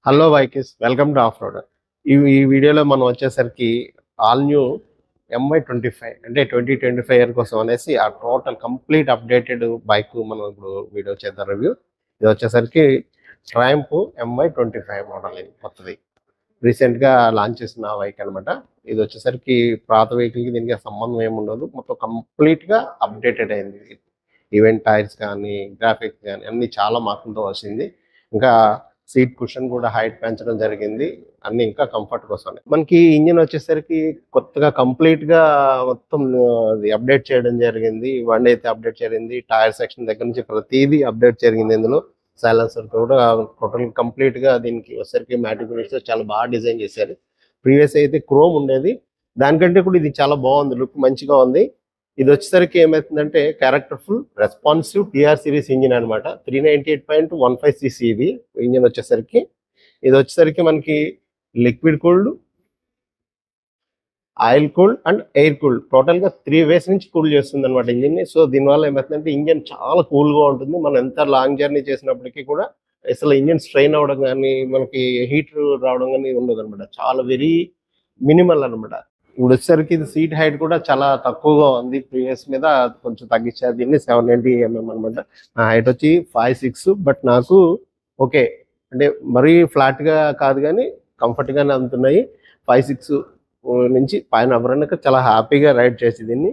Hello bikers, welcome to of road. ఈ వీడియోలో మనం వచ్చేసరికి ఆల్ న్యూ MY25 అంటే 2025 ఇయర్ కోసం అనేసి ఆ టోటల్ కంప్లీట్ అప్డేటెడ్ బైక్ మనం ఇప్పుడు వీడియో చేద్దాం రివ్యూ. ఇది వచ్చేసరికి ట్రయంఫ్ MY25 మోడల్. ఇది కొత్తది రీసెంట్గా లాంచ్ చేసిన బైక్ అనమాట. ఇది వచ్చేసరికి పాత వెహికల్కి దీనికి సంబంధం ఏమి ఉండదు, మొత్తం కంప్లీట్గా అప్డేటెడ్ అయింది. ఈవెంట్ టైర్స్ కానీ గ్రాఫిక్స్ కానీ అన్ని చాలా మార్పులతో వచ్చింది. ఇంకా సీట్ కుషన్ కూడా హైట్ పెంచడం జరిగింది. అన్ని ఇంకా కంఫర్ట్ కోసం మనకి ఇంజిన్ వచ్చేసరికి కొత్తగా కంప్లీట్ గా మొత్తం అది అప్డేట్ చేయడం జరిగింది. వన్ అయితే అప్డేట్ జరిగింది, టైర్ సెక్షన్ దగ్గర నుంచి ప్రతిదీ అప్డేట్ జరిగింది. ఇందులో సైలెన్సర్ కూడా టోటల్ కంప్లీట్ గా దీనికి వచ్చేసరికి మ్యాటిక్ ఫినిష్ తో చాలా బాగా డిజైన్ చేశారు. ప్రీవియస్ అయితే క్రోమ్ ఉండేది, దానికంటే కూడా ఇది చాలా బాగుంది, లుక్ మంచిగా ఉంది. ఇది వచ్చేసరికి ఏమవుతుందంటే క్యారెక్టర్ఫుల్ రెస్పాన్సివ్ టిఆర్ సిరీస్ ఇంజిన్ అనమాట. 398.15cc ఇది ఇంజిన్ వచ్చేసరికి. ఇది వచ్చేసరికి మనకి liquid cooled, oil cooled and air cooled, total గా 3 వేస్ నుంచి కూల్ చేస్తుంది అనమాట ఇంజిన్ ని. సో దీనివల్ల ఏమవుతుందంటే ఇంజిన్ చాలా కూల్ గా ఉంటుంది. మనం ఎంత లాంగ్ జర్నీ చేసినప్పటికీ కూడా అసలు ఇంజిన్ స్ట్రెయిన్ అవ్వడం కానీ మనకి హీట్ రావడం కానీ ఉండదు అనమాట. చాలా వెరీ మినిమల్ అనమాట. ఇప్పుడు వచ్చేసరికి ఇది సీట్ హైట్ కూడా చాలా తక్కువగా ఉంది. ప్రీవియస్ మీద కొంచెం తగ్గించారు దీన్ని, 790mm అనమాట. నా హైట్ వచ్చి 5'6", బట్ నాకు ఓకే అంటే మరీ ఫ్లాట్ గా కాదు కానీ కంఫర్ట్ గానే అందుతున్నాయి. 5'6" నుంచి పైన ఎవరైనా చాలా హ్యాపీగా రైడ్ చేసి దీన్ని.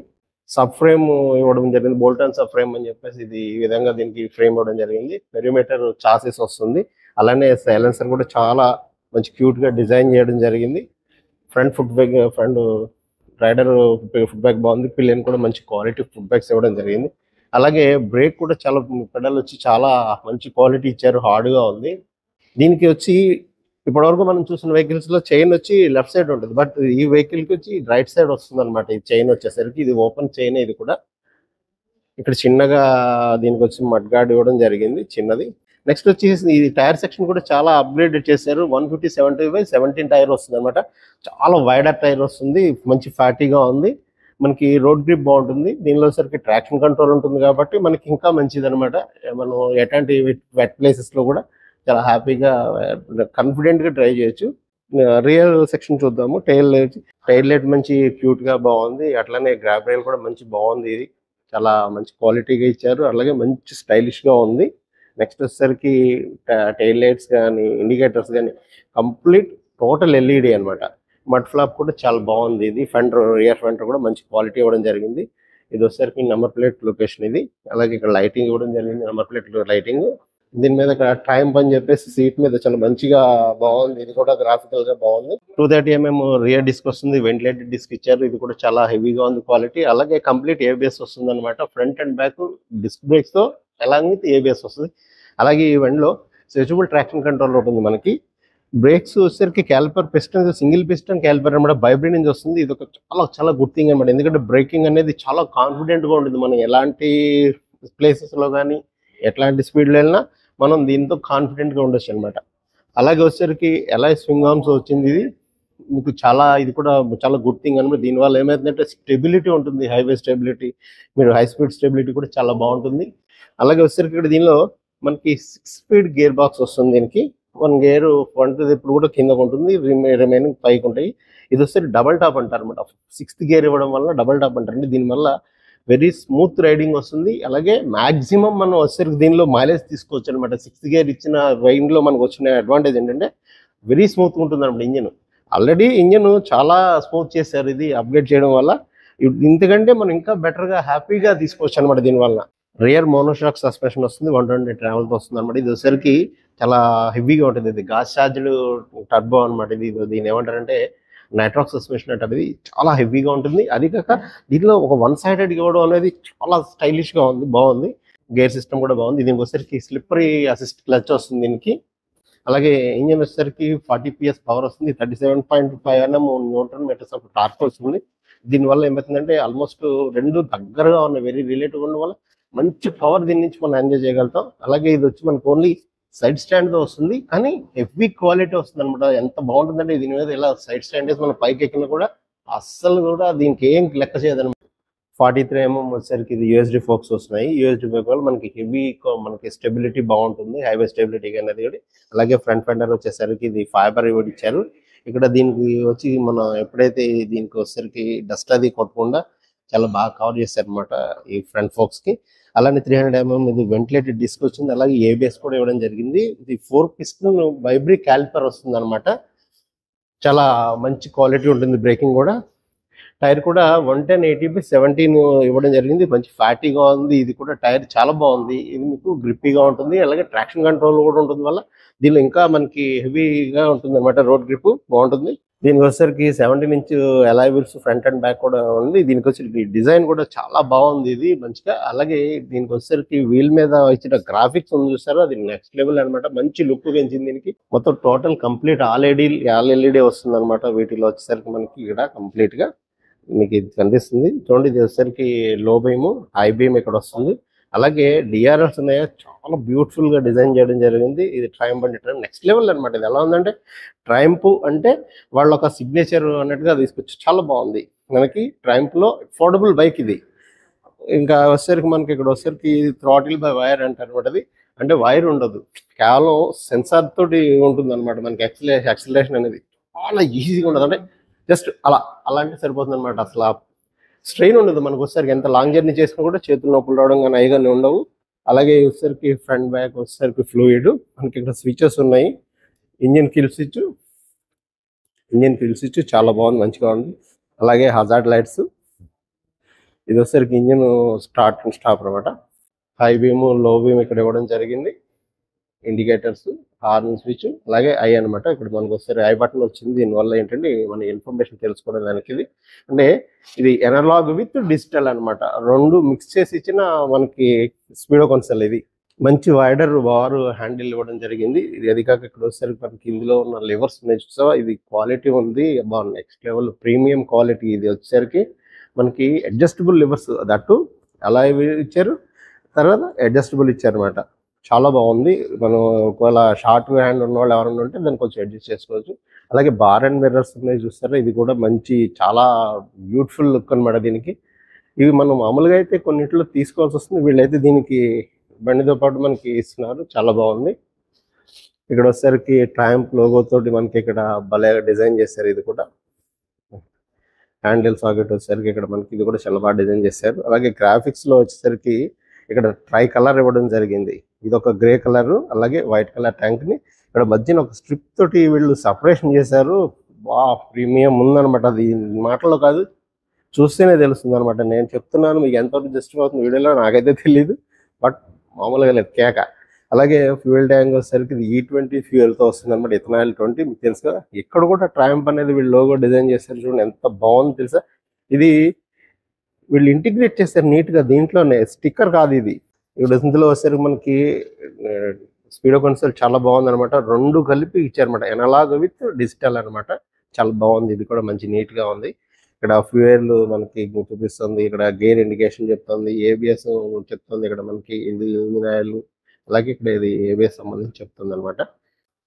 సబ్ ఫ్రేమ్ ఇవ్వడం జరిగింది, బోల్టాన్ సబ్ ఫ్రేమ్ అని చెప్పేసి ఇది ఈ విధంగా దీనికి ఫ్రేమ్ ఇవ్వడం జరిగింది. పెరిమీటర్ చాసెస్ వస్తుంది. అలానే సైలెన్సర్ కూడా చాలా మంచి క్యూట్ గా డిజైన్ చేయడం జరిగింది. Front foot bag, front rider foot bag బాగుంది. పిల్లలు కూడా మంచి క్వాలిటీ ఫుట్ బ్యాగ్స్ ఇవ్వడం జరిగింది. అలాగే బ్రేక్ కూడా చాలా పెడల్ వచ్చి చాలా మంచి క్వాలిటీ ఇచ్చారు, హార్డ్గా ఉంది. దీనికి వచ్చి ఇప్పటివరకు మనం చూసిన వెహికల్స్ లో చైన్ వచ్చి లెఫ్ట్ సైడ్ ఉంటుంది, బట్ ఈ వెహికల్ కి వచ్చి రైట్ సైడ్ వస్తుంది అనమాట. ఈ చైన్ వచ్చేసరికి ఇది ఓపెన్ చైన్. ఇది కూడా ఇక్కడ చిన్నగా దీనికి వచ్చి మడ్ గార్డ్ ఇవ్వడం జరిగింది చిన్నది. నెక్స్ట్ వచ్చేసి ఈ టైర్ సెక్షన్ కూడా చాలా అప్గ్రేడ్ చేశారు. 150/70/17 టైర్ వస్తుంది అనమాట. చాలా వైడర్ టైర్ వస్తుంది, మంచి ఫ్యాటీగా ఉంది. మనకి రోడ్ గ్రిప్ బాగుంటుంది. దీనిలో సరికి ట్రాక్షన్ కంట్రోల్ ఉంటుంది కాబట్టి మనకి ఇంకా మంచిది అనమాట. మనం ఎట్లాంటి వెట్ ప్లేసెస్ లో కూడా చాలా హ్యాపీగా కాన్ఫిడెంట్ గా డ్రైవ్ చేయొచ్చు. రియర్ సెక్షన్ చూద్దాము. టైర్ లైట్ మంచి క్యూట్ గా బాగుంది. అట్లానే గ్రాబ్ రైల్ కూడా మంచి బాగుంది. ఇది చాలా మంచి క్వాలిటీగా ఇచ్చారు, అలాగే మంచి స్టైలిష్ గా ఉంది. నెక్స్ట్ వచ్చేసరికి టైల్ లైట్స్ కానీ ఇండికేటర్స్ కానీ కంప్లీట్ టోటల్ ఎల్ఈడి అనమాట. మడ్ ఫ్లాప్ కూడా చాలా బాగుంది. ఇది రియర్ ఫెండర్ కూడా మంచి క్వాలిటీ ఇవ్వడం జరిగింది. ఇది వచ్చేసరికి నెంబర్ ప్లేట్ లొకేషన్ ఇది. అలాగే ఇక్కడ లైటింగ్ ఇవ్వడం జరిగింది, నెంబర్ ప్లేట్ లైటింగ్. దీని మీద ఇక్కడ ట్రయంఫ్ అని చెప్పేసి సీట్ మీద చాలా మంచిగా బాగుంది. ఇది కూడా గ్రాఫికల్ గా బాగుంది. 230mm రియర్ డిస్క్ వస్తుంది, వెంటిలేటెడ్ డిస్క్ ఇచ్చారు. ఇది కూడా చాలా హెవీగా ఉంది క్వాలిటీ. అలాగే కంప్లీట్ ఏబిఎస్ వస్తుంది అనమాట. Front and back disc brakes తో అలాగే ఏబిఎస్ వస్తుంది. అలాగే ఈ వెండ్లో స్విచబుల్ ట్రాక్షన్ కంట్రోల్ ఉంటుంది మనకి. బ్రేక్స్ వచ్చేసరికి calliper piston, single piston calliper అనమాట. వైబ్రేట్ నుంచి వస్తుంది. ఇది ఒక చాలా చాలా గుడ్ థింగ్ అనమాట. ఎందుకంటే బ్రేకింగ్ అనేది చాలా కాన్ఫిడెంట్ గా ఉంటుంది. మనం ఎలాంటి ప్లేసెస్ లో కానీ ఎట్లాంటి స్పీడ్లో వెళ్ళినా మనం దీంతో కాన్ఫిడెంట్ గా ఉండొచ్చు అనమాట. అలాగే వచ్చేసరికి ఎలాయ్ స్వింగ్ ఆర్మ్స్ వచ్చింది. ఇది మీకు ఇది కూడా చాలా గుడ్ థింగ్ అనమాట. దీనివల్ల ఏమైతుందంటే స్టెబిలిటీ ఉంటుంది, హైవే స్టెబిలిటీ, మీరు హై స్పీడ్ స్టెబిలిటీ కూడా చాలా బాగుంటుంది. అలాగే వచ్చేసరికి ఇక్కడ దీనిలో మనకి 6 స్పీడ్ గేర్ బాక్స్ వస్తుంది. దీనికి 1 గేర్ ఫ్రంట్ ఇప్పుడు కూడా కిందకు ఉంటుంది, రిమైనింగ్ 5 ఉంటాయి. ఇది వచ్చేసరికి డబల్ టాప్ అంటారు అనమాట. 6th గేర్ ఇవ్వడం వల్ల డబల్ టాప్ అంటారండి. దీనివల్ల వెరీ స్మూత్ రైడింగ్ వస్తుంది. అలాగే మాక్సిమం మనం వచ్చేసరికి దీనిలో మైలేజ్ తీసుకోవచ్చు అనమాట. 6th గేర్ ఇచ్చిన రైడింగ్ లో మనకు వచ్చిన అడ్వాంటేజ్ ఏంటంటే వెరీ స్మూత్ ఉంటుంది అనమాట. ఇంజిన్ ఆల్రెడీ ఇంజిన్ చాలా స్మూత్ చేశారు, ఇది అప్గ్రేడ్ చేయడం వల్ల ఇంతకంటే మనం ఇంకా బెటర్ గా హ్యాపీగా తీసుకోవచ్చు అనమాట. దీనివల్ల రియర్ మోనోషాక్ సస్పెన్షన్ వస్తుంది, 120 ట్రావెల్ తో వస్తుంది అనమాట. ఇది వచ్చేసరికి చాలా హెవీగా ఉంటుంది. ఇది గాస్ చార్జ్డ్ టర్బో అనమాట. ఇది దీని ఏమంటారంటే నైట్రాక్ సస్పెన్షన్ అంటారు. ఇది చాలా హెవీగా ఉంటుంది. అది కాక దీనిలో ఒక 1 సైడెడ్ ఇవ్వడం అనేది చాలా స్టైలిష్ గా ఉంది, బాగుంది. గేర్ సిస్టమ్ కూడా బాగుంది. దీనికి వచ్చేసరికి స్లిప్పరీ అసిస్ట్ క్లచ్ వస్తుంది దీనికి. అలాగే ఇంజిన్ వచ్చేసరికి 40 PS పవర్ వస్తుంది, 37.5 Nm newton metres of torque వస్తుంది. దీనివల్ల ఏమవుతుందంటే ఆల్మోస్ట్ రెండు దగ్గరగా ఉన్న వెరీ రిలేటివ్ ఉండడం వల్ల మంచి పవర్ దీని నుంచి మనం ఎంజాయ్ చేయగలుగుతాం. అలాగే ఇది వచ్చి మనకు ఓన్లీ సైడ్ స్టాండ్ తో వస్తుంది, కానీ హెవీ క్వాలిటీ వస్తుంది అనమాట. ఎంత బాగుంటుందంటే దీని మీద ఇలా సైడ్ స్టాండ్ వేసి మనం పైకి ఎక్కినా కూడా అస్సలు కూడా దీనికి ఏం లెక్క చేయదనమాట. 43mm వచ్చేసరికి ఇది యూఎస్డి ఫోక్స్ వస్తున్నాయి. యూఎస్డి ఫోక్ వల్ల మనకి హెవీ, మనకి స్టెబిలిటీ బాగుంటుంది, హైవే స్టెబిలిటీ అనేది కూడా. అలాగే ఫ్రంట్ ఫెండర్ వచ్చేసరికి ఇది ఫైబర్ ఇవ్వడి ఇచ్చారు. ఇక్కడ దీనికి వచ్చి మనం ఎప్పుడైతే దీనికి వచ్చేసరికి డస్ట్ అది కొట్టకుండా చాలా బాగా కవర్ చేస్తారు అనమాట ఈ ఫ్రంట్ ఫోక్స్ కి. అలానే 300mm ఇది వెంటిలేటెడ్ డిస్క్ వచ్చింది. అలాగే ఏబిఎస్ కూడా ఇవ్వడం జరిగింది. ఇది 4 పిస్టన్ వైబ్రీ క్యాలిపర్ వస్తుంది అనమాట. చాలా మంచి క్వాలిటీ ఉంటుంది. బ్రేకింగ్ కూడా, టైర్ కూడా 110/80/17 ఇవ్వడం జరిగింది. మంచి ఫ్యాటీగా ఉంది. ఇది కూడా టైర్ చాలా బాగుంది. ఇది మీకు గ్రిప్పీగా ఉంటుంది. అలాగే ట్రాక్షన్ కంట్రోల్ కూడా ఉంటుంది వల్ల దీనిలో ఇంకా మనకి హెవీగా ఉంటుంది అనమాట. రోడ్ గ్రిప్ బాగుంటుంది. దీనికి వచ్చేసరికి 17 inch alloy wheels front and back కూడా ఉంది. దీనికి వచ్చేసరికి డిజైన్ కూడా చాలా బాగుంది ఇది మంచిగా. అలాగే దీనికి వచ్చేసరికి వీల్ మీద ఇచ్చిన గ్రాఫిక్స్ ఉంది చూస్తారో, అది నెక్స్ట్ లెవెల్ అనమాట. మంచి లుక్ పెంచింది దీనికి. మొత్తం టోటల్ కంప్లీట్ ఆల్ ఎల్ఈడి వస్తుంది అనమాట. వీటిలో వచ్చేసరికి మనకి ఇక్కడ కంప్లీట్ గా మీకు ఇది కనిపిస్తుంది చూడండి. ఇది వచ్చేసరికి లో బీమ్, హై బీమ్ ఇక్కడ వస్తుంది. అలాగే డిఆర్ఎల్స్ ఉన్నాయో చాలా బ్యూటిఫుల్ గా డిజైన్ చేయడం జరిగింది. ఇది ట్రయంఫ్ అంటే నెక్స్ట్ లెవెల్ అనమాట. ఇది ఎలా ఉందంటే ట్రయంఫ్ అంటే వాళ్ళ ఒక సిగ్నేచర్ అన్నట్టుగా తీసుకొచ్చి చాలా బాగుంది. మనకి ట్రయంఫ్ లో అఫోర్డబుల్ బైక్ ఇది. ఇంకా వచ్చేసరికి మనకి ఇక్కడ వచ్చేసరికి థ్రాటిల్ బై వైర్ అంటారు అనమాట. అది అంటే వైర్ ఉండదు, కేవలం సెన్సార్ తోటి ఉంటుంది అనమాట. మనకి యాక్సిలరేషన్ అనేది చాలా ఈజీగా ఉండదు. అంటే జస్ట్ అలా అంటే సరిపోతుంది అనమాట. అసలు స్ట్రెయిన్ ఉండదు మనకు వచ్చేసరికి. ఎంత లాంగ్ జర్నీ చేసినా కూడా చేతులు నొప్పులు రావడం కానీ అయిగానే ఉండవు. అలాగే వచ్చేసరికి ఫ్రంట్ బ్యాక్ వచ్చేసరికి ఫ్లూయిడ్. మనకి ఇక్కడ స్విచెస్ ఉన్నాయి. ఇంజిన్ కిల్ స్విచ్ చాలా బాగుంది, మంచిగా ఉంది. అలాగే హజార్డ్ లైట్స్. ఇది వచ్చేసరికి ఇంజిన్ స్టార్ట్ అండ్ స్టాప్ అనమాట. హై బీమ్, లో బీమ్ ఇక్కడ ఇవ్వడం జరిగింది. ఇండికేటర్స్, హార్న్ స్విచ్, అలాగే ఐ అనమాట. ఇక్కడ మనకు వస్తే ఐ బటన్ వచ్చింది. దీనివల్ల ఏంటంటే మన ఇన్ఫర్మేషన్ తెలుసుకోవడం దానికి. ఇది అంటే ఇది ఎనలాగ్ విత్ డిజిటల్ అనమాట. రెండు మిక్స్ చేసి ఇచ్చిన మనకి స్పీడో కన్సోల్. ఇది మంచి వైడర్ బార్ హ్యాండిల్ ఇవ్వడం జరిగింది. ఇది అది కాక ఇక్కడ వచ్చేసరికి మనకి ఇందులో ఉన్న లివర్స్ ఉన్నాయి చూసావా, ఇది క్వాలిటీ ఉంది బాగుంది. Next level premium quality. ఇది వచ్చేసరికి మనకి అడ్జస్టబుల్ లివర్స్, దట్టు అలా ఇచ్చారు. తర్వాత అడ్జస్టబుల్ ఇచ్చారు అనమాట. చాలా బాగుంది. మనం ఒకవేళ షార్ట్ హ్యాండ్ ఉన్న వాళ్ళు ఎవరైనా ఉంటే దాన్ని కొంచెం అడ్జస్ట్ చేసుకోవచ్చు. అలాగే బార్ అండ్ మిర్రర్స్ ఉన్నాయి చూస్తారా, ఇది కూడా మంచి చాలా బ్యూటిఫుల్ లుక్ అనమాట దీనికి. ఇవి మనం మామూలుగా అయితే కొన్నింటిలో తీసుకోవాల్సి వస్తుంది, వీళ్ళైతే దీనికి బండితో పాటు మనకి ఇస్తున్నారు. చాలా బాగుంది. ఇక్కడ వచ్చేసరికి ట్రయంఫ్ లోగో తోటి మనకి ఇక్కడ భలే డిజైన్ చేశారు. ఇది కూడా హ్యాండిల్ సాకెట్ వచ్చేసరికి ఇక్కడ మనకి ఇది కూడా చాలా బాగా డిజైన్ చేశారు. అలాగే గ్రాఫిక్స్ లో వచ్చేసరికి ఇక్కడ ట్రై కలర్ ఇవ్వడం జరిగింది. ఇది ఒక గ్రే కలర్, అలాగే వైట్ కలర్ ట్యాంక్ ని ఇక్కడ మధ్యన ఒక స్ట్రిప్ తోటి వీళ్ళు సపరేషన్ చేశారు. బా ప్రీమియం ఉందనమాట. అది మాటలో కాదు, చూస్తేనే తెలుస్తుంది అనమాట. నేను చెప్తున్నాను, మీకు ఎంతవరకు జస్ట్ అవుతుంది వీడియోలో నాకైతే తెలియదు, బట్ మామూలుగా లేదు కేక. అలాగే ఫ్యూయల్ ట్యాంక్ వచ్చేసరికి ఇది E20 ఫ్యూయల్తో వస్తుంది అనమాట. ఇథనాల్ 20 మీకు తెలుసుగా. ఇక్కడ కూడా ట్రయంఫ్ అనేది వీళ్ళు లోగో డిజైన్ చేశారు చూడండి, ఎంత బాగుంది తెలుసా. ఇది వీళ్ళు ఇంటిగ్రేట్ చేస్తారు నీట్గా దీంట్లోనే, స్టిక్కర్ కాదు ఇది. ఇప్పుడు ఇందులో వచ్చేసరికి మనకి స్పీడో కన్సోల్ చాలా బాగుంది అనమాట. రెండు కలిపి ఇచ్చారనమాట, ఎనలాగ్ విత్ డిజిటల్ అనమాట. చాలా బాగుంది. ఇది కూడా మంచి నీట్గా ఉంది. ఇక్కడ ఫ్యూయల్ మనకి చూపిస్తుంది, ఇక్కడ గేర్ ఇండికేషన్ చెప్తుంది, ఏబిఎస్ చెప్తుంది, ఇక్కడ మనకి ఇది ఇంజిన్, అలాగే ఇక్కడ ఇది ఏబిఎస్ సంబంధించి చెప్తుంది అనమాట.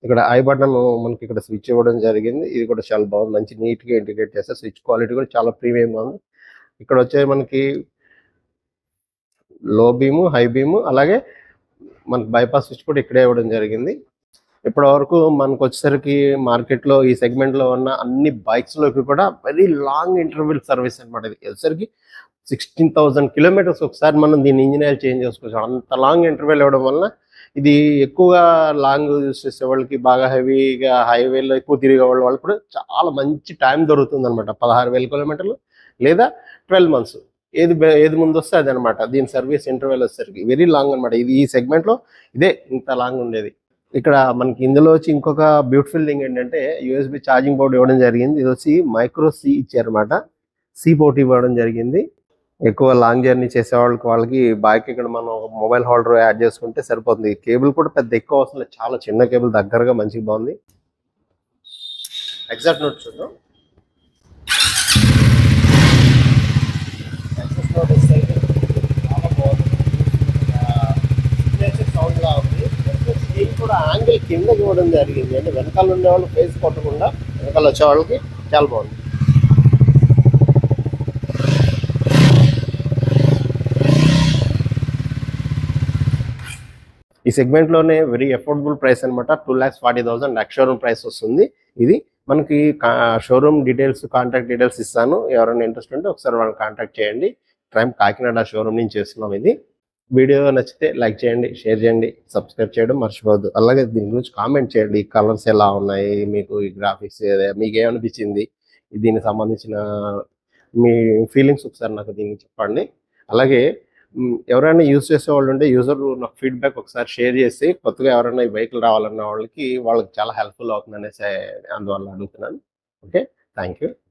ఇక్కడ ఐ బటన్ మనకి ఇక్కడ స్విచ్ ఇవ్వడం జరిగింది. ఇది కూడా చాలా బాగుంది, మంచి నీట్గా ఇంటిగ్రేట్ చేస్తారు. స్విచ్ క్వాలిటీ కూడా చాలా ప్రీమియంగా ఉంది. ఇక్కడ వచ్చే మనకి లో బీము, హై బీము, అలాగే మనకి బైపాస్ స్విచ్ కూడా ఇక్కడే ఇవ్వడం జరిగింది. ఇప్పటి వరకు మనకు వచ్చేసరికి మార్కెట్లో ఈ సెగ్మెంట్లో ఉన్న అన్ని బైక్స్లోకి కూడా వెరీ లాంగ్ ఇంటర్వెల్ సర్వీస్ అనమాట. ఇది వచ్చేసరికి 16,000 కిలోమీటర్స్ ఒకసారి మనం దీన్ని ఇంజిన్ ఆయిల్ చేంజ్ చేసుకోవచ్చు. అంత లాంగ్ ఇంటర్వెల్ ఇవ్వడం వల్ల ఇది ఎక్కువగా లాంగ్ యూస్ చేసే వాళ్ళకి, బాగా హెవీగా హైవేలో ఎక్కువ తిరిగే వాళ్ళు కూడా చాలా మంచి టైం దొరుకుతుంది అనమాట. 16,000 కిలోమీటర్లు లేదా 12 months, ఏది ముందు వస్తే అది అనమాట. దీని సర్వీస్ ఇంటర్వెల్ వచ్చేసరికి వెరీ లాంగ్ అనమాట. ఇది ఈ సెగ్మెంట్లో ఇదే ఇంత లాంగ్ ఉండేది. ఇక్కడ మనకి ఇందులో వచ్చి ఇంకొక బ్యూటిఫుల్ థింగ్ ఏంటంటే USB ఛార్జింగ్ పోర్ట్ ఇవ్వడం జరిగింది. ఇది వచ్చి మైక్రో C ఇచ్చారనమాట. C పోర్ట్ ఇవ్వడం జరిగింది. ఎక్కువ లాంగ్ జర్నీ చేసే వాళ్ళకి బైక్ ఇక్కడ మనం మొబైల్ హోల్డర్ యాడ్ చేసుకుంటే సరిపోతుంది. కేబుల్ కూడా పెద్ద ఎక్కువ అవసరం లేదు, చాలా చిన్న కేబుల్, దగ్గరగా మంచిగా బాగుంది. ఎగ్జాక్ట్ నోట్ చూద్దాం. చాలా బాగుంది, సిగ్నేచర్ సౌండ్ లా ఉంది. దీనికి కూడా యాంగిల్ కిందకి ఇవ్వడం జరిగింది, అంటే వెనకాల ఉండే వాళ్ళు ఫేస్ కొట్టకుండా వెనకాల వచ్చే వాళ్ళకి చాలా బాగుంది. ఈ సెగ్మెంట్లోనే వెరీ అఫోర్డబుల్ ప్రైస్ అనమాట. 2,40,000 ఎక్స్-షోరూమ్ ప్రైస్ వస్తుంది. ఇది మనకి షోరూమ్ డీటెయిల్స్, కాంటాక్ట్ డీటెయిల్స్ ఇస్తాను. ఎవరైనా ఇంట్రెస్ట్ ఉంటే ఒకసారి వాళ్ళని కాంటాక్ట్ చేయండి. ట్రైమ్ కాకినాడ షోరూమ్ నుంచి చేస్తున్నాం ఇది. వీడియో నచ్చితే లైక్ చేయండి, షేర్ చేయండి, సబ్స్క్రైబ్ చేయడం మర్చిపోవద్దు. అలాగే దీని గురించి కామెంట్ చేయండి. కలర్స్ ఎలా ఉన్నాయి, మీకు ఈ గ్రాఫిక్స్ మీకు ఏమనిపించింది, దీనికి సంబంధించిన మీ ఫీలింగ్స్ ఒకసారి నాకు దీనికి చెప్పండి. అలాగే ఎవరైనా యూజ్ చేసే వాళ్ళు ఉంటే యూజర్ నాకు ఫీడ్బ్యాక్ ఒకసారి షేర్ చేసి, కొత్తగా ఎవరైనా ఈ వెహికల్ రావాలన్న వాళ్ళకి చాలా హెల్ప్ఫుల్ అవుతుంది అనేసి అందువల్ల అడుగుతున్నాను. Okay, thank you.